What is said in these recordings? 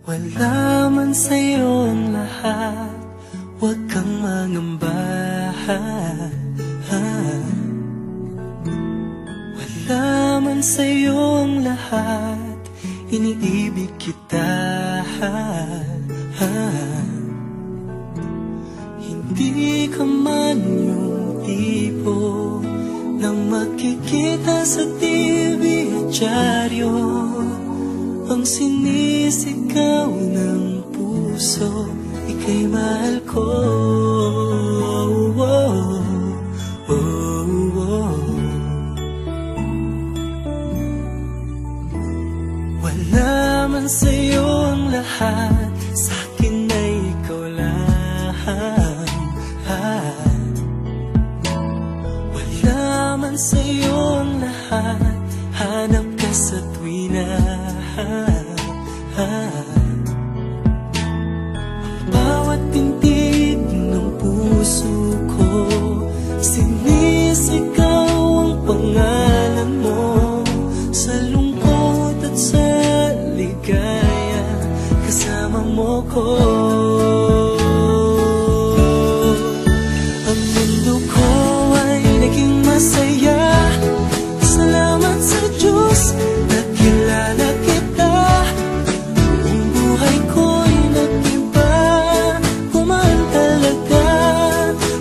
Wala man sa'yo ang lahat, huwag kang mangamba. Wala man sa'yo ang lahat, iniibig kita. Hindi ka man yung tipo na makikita sa TV at dyaryo, ang sinisigaw ng puso, ika'y mahal ko. Wala man sa'yo ang lahat, sa'kin ay ikaw lang. Wala man sa'yo ang lahat, hanap ka sa tuwina. Bawat pintig ng puso ko, sinisigaw ang pangalan mo. Sa lungkot at sa ligaya, kasama mo ko. Ang mundo ko ay naging masaya, salamat sa Diyos, nakilala kita. Ang buhay ko'y nag-iba, kumaan talaga.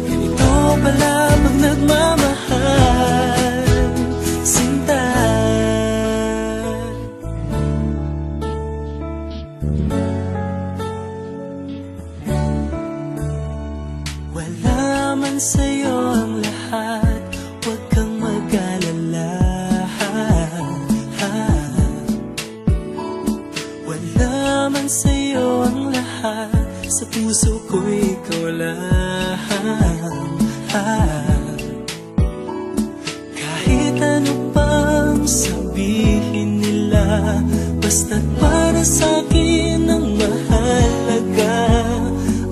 Ganito pala pag nagmamahal, sinta. Wala man sa'yo ang lahat, huwag kang mag-alala. Wala man sa'yo ang lahat, sa puso ko ikaw lang. Kahit ano pang sabihin nila, basta't para sa'kin ang mahalaga,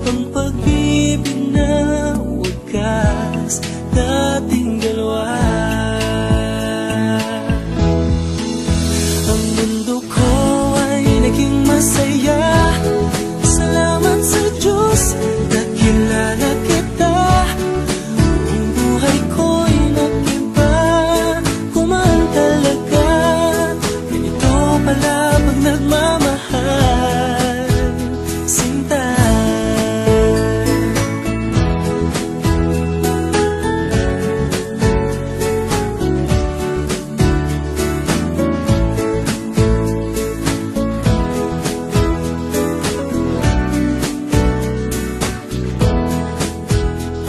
ang pag-ibig na wagas nating dalawa. Ang mundo ko ay naging masaya, salamat sa Diyos, nakilala kita. Ang buhay ko'y nag-iba, kumaan talaga. Ganito pala pag nagmamahal, sinta.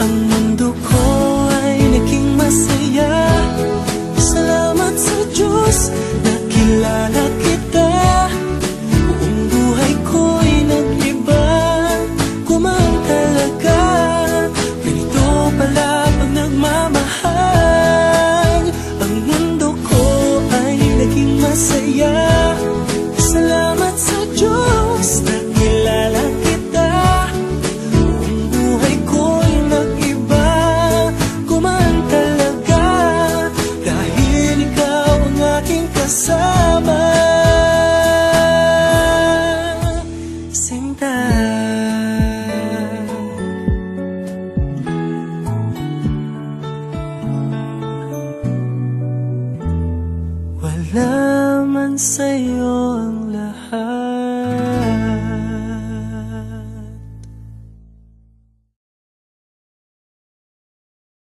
Ang mundo ko ay naging masaya, salamat sa Diyos, nakilala kita. Buong buhay ko'y nag-iba, kumaan talaga. Ganito pala pag nagmamahal. Ang mundo ko ay naging masaya, salamat sa Diyos, nakilala kita. Buong buhay ko'y nag-iba, kumaan talaga. Dahil ikaw ang aking kasama, sinta. Wala man sa'yo ang